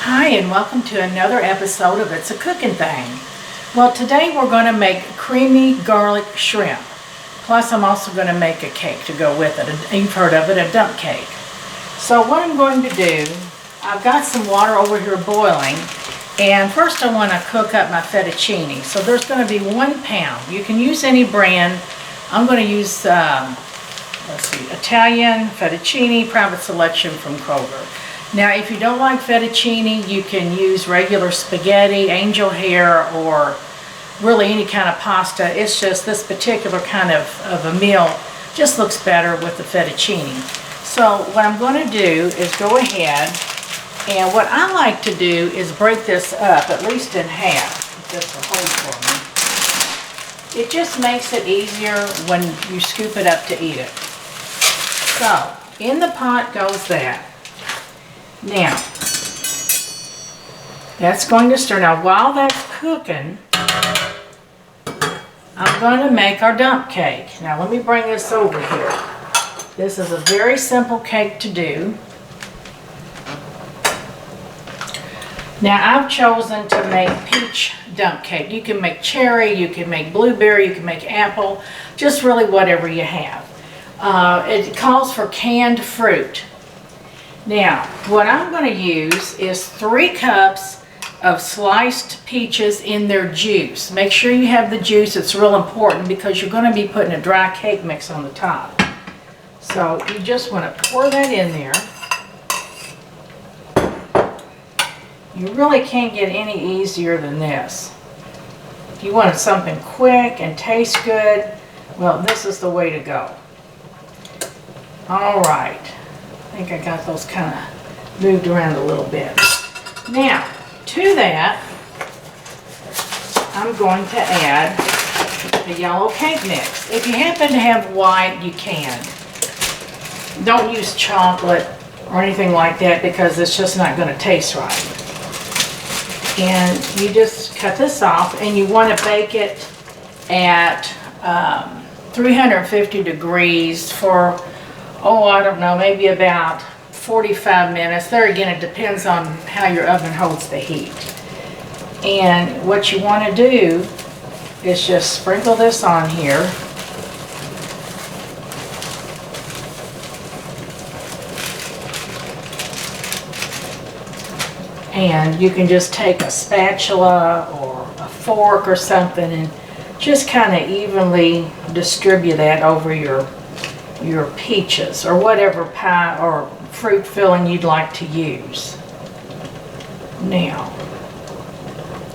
Hi, and welcome to another episode of It's a Cooking Thing. Well, today we're going to make creamy garlic shrimp. Plus, I'm also going to make a cake to go with it. You've heard of it, a dump cake. So what I'm going to do, I've got some water over here boiling. And first I want to cook up my fettuccine. So there's going to be 1 pound. You can use any brand. I'm going to use, Italian fettuccine, private selection from Kroger. Now, if you don't like fettuccine, you can use regular spaghetti, angel hair, or really any kind of pasta. It's just this particular kind of a meal just looks better with the fettuccine. So what I'm going to do is go ahead, and what I like to do is break this up at least in half. Just to hold for me. It just makes it easier when you scoop it up to eat it. So in the pot goes that. Now, that's going to stir. Now, while that's cooking, I'm going to make our dump cake. Now, let me bring this over here. This is a very simple cake to do. Now, I've chosen to make peach dump cake. You can make cherry, you can make blueberry, you can make apple, just really whatever you have. It calls for canned fruit. Now, what I'm going to use is 3 cups of sliced peaches in their juice. Make sure you have the juice. It's real important because you're going to be putting a dry cake mix on the top. So you just want to pour that in there. You really can't get any easier than this. If you want something quick and taste good, well, this is the way to go. All right. I think I got those kind of moved around a little bit. Now, to that, I'm going to add the yellow cake mix. If you happen to have white, you can. Don't use chocolate or anything like that because it's just not going to taste right. And you just cut this off, and you want to bake it at 350 degrees for, I don't know, maybe about 45 minutes. There again, it depends on how your oven holds the heat. And what you want to do is just sprinkle this on here. And you can just take a spatula or a fork or something and just kind of evenly distribute that over your peaches or whatever pie or fruit filling you'd like to use. Now,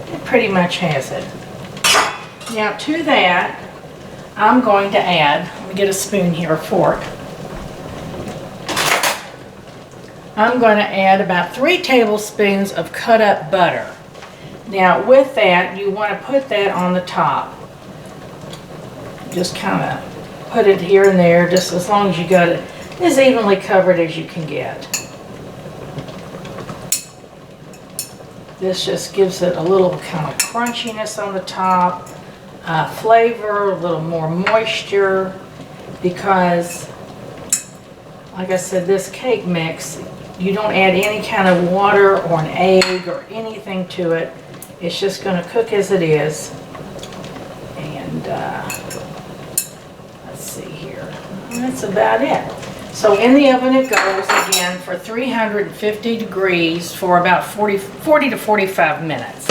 it pretty much has it. Now to that, I'm going to add, let me get a spoon here, a fork. I'm going to add about 3 tablespoons of cut up butter. Now with that, you want to put that on the top. Just kind of put it here and there, just as long as you got it as evenly covered as you can get. This just gives it a little kind of crunchiness on the top, flavor, a little more moisture, because like I said, this cake mix, you don't add any kind of water or an egg or anything to it. It's just going to cook as it is. And let's see here. That's about it. So in the oven it goes again for 350 degrees for about 40 to 45 minutes.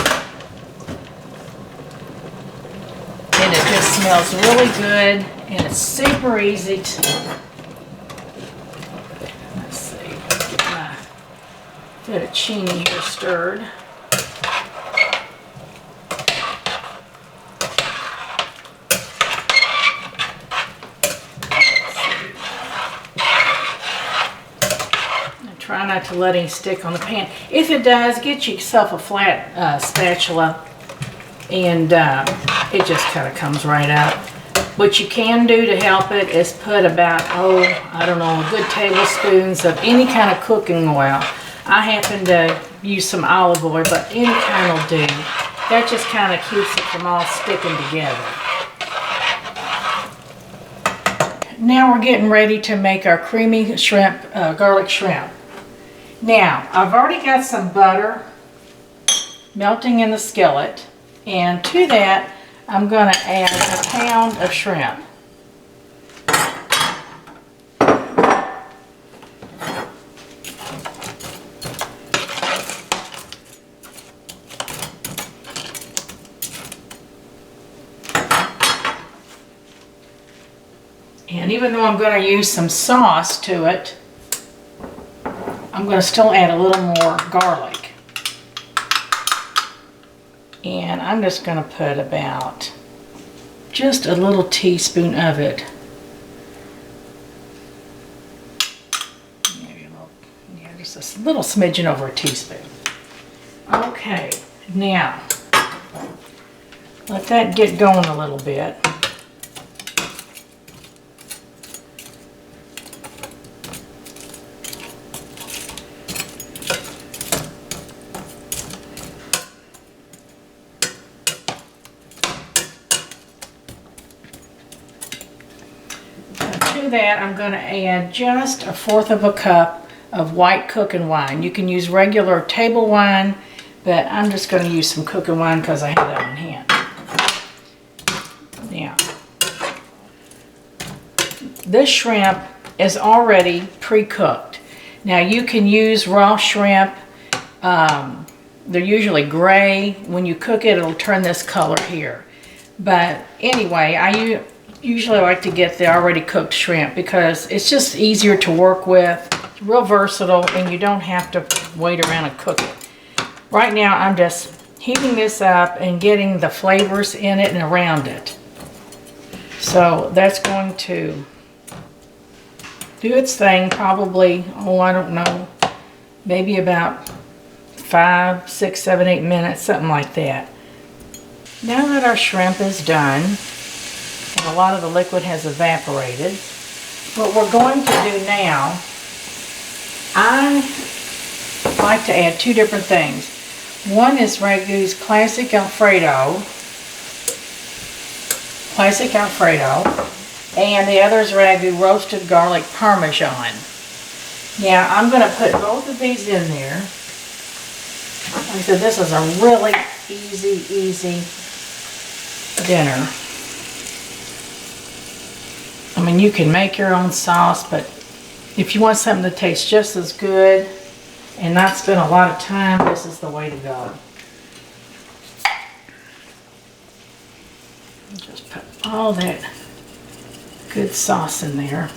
And it just smells really good, and it's super easy to... Let's see, get my fettuccine here stirred. Try not to let any stick on the pan. If it does, get yourself a flat spatula, and it just kind of comes right out. What you can do to help it is put about, I don't know, good tablespoons of any kind of cooking oil. I happen to use some olive oil, but any kind will do. That just kind of keeps it from all sticking together. Now we're getting ready to make our creamy shrimp, garlic shrimp. Now, I've already got some butter melting in the skillet, and to that, I'm going to add a pound of shrimp. And even though I'm going to use some sauce to it, I'm going to still add a little more garlic. And I'm just going to put about just a little teaspoon of it. Maybe a little, yeah, just a little smidgen over a teaspoon. Okay, now let that get going a little bit. To that, I'm going to add just 1/4 cup of white cooking wine. You can use regular table wine, but I'm just going to use some cooking wine because I have that on hand. Now, this shrimp is already pre-cooked. Now, you can use raw shrimp. They're usually gray. When you cook it, it'll turn this color here. But anyway, I usually like to get the already cooked shrimp because it's just easier to work with. It's real versatile, and you don't have to wait around and cook it. Right now, I'm just heating this up and getting the flavors in it and around it. So that's going to do its thing probably, oh, I don't know, maybe about 5, 6, 7, 8 minutes, something like that. Now that our shrimp is done, and a lot of the liquid has evaporated, what we're going to do now, I like to add 2 different things. One is Ragu's Classic Alfredo, and the other is Ragu Roasted Garlic Parmesan. Now, I'm going to put both of these in there. Like I said, this is a really easy dinner. I mean, you can make your own sauce, but if you want something that tastes just as good and not spend a lot of time, this is the way to go. Just put all that good sauce in there.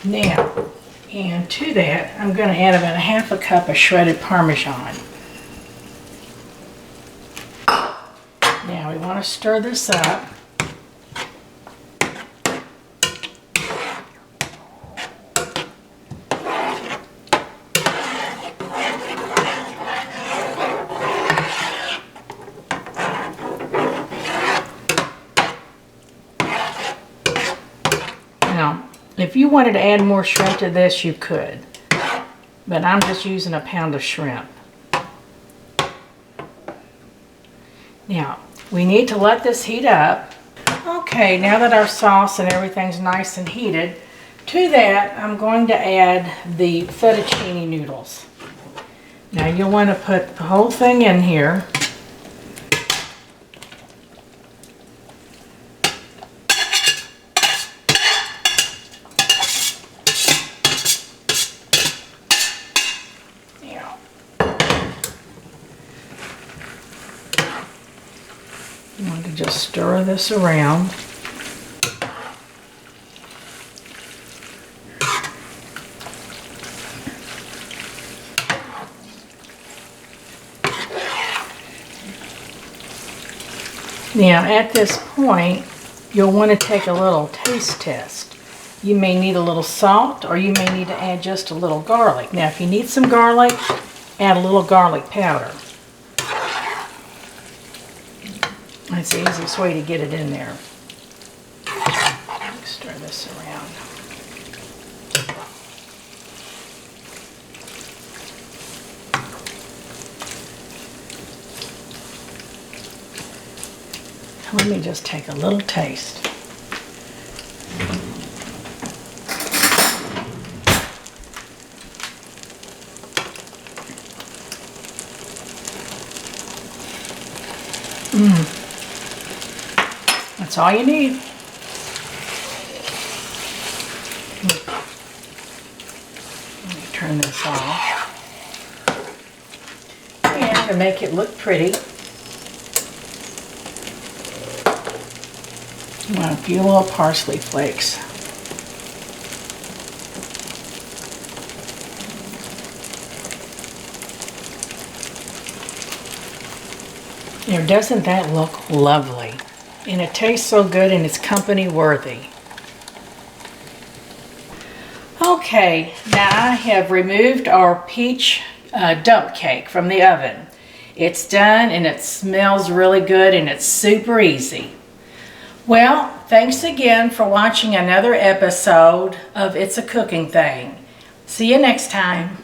Now, and to that, I'm going to add about 1/2 cup of shredded Parmesan. Now, we want to stir this up. Now, if you wanted to add more shrimp to this, you could, but I'm just using 1 pound of shrimp. Now, we need to let this heat up. Okay, now that our sauce and everything's nice and heated, to that I'm going to add the fettuccine noodles. Now, you'll want to put the whole thing in here. You want to just stir this around. Now, at this point, you'll want to take a little taste test. You may need a little salt, or you may need to add just a little garlic. Now, if you need some garlic, add a little garlic powder. That's the easiest way to get it in there. Stir this around. Let me just take a little taste. That's all you need. Let me turn this off. And to make it look pretty, I want a few little parsley flakes. Now, doesn't that look lovely? And it tastes so good and it's company worthy. Okay, now I have removed our peach dump cake from the oven. It's done and it smells really good and it's super easy. Well, thanks again for watching another episode of It's a Cooking Thing. See you next time.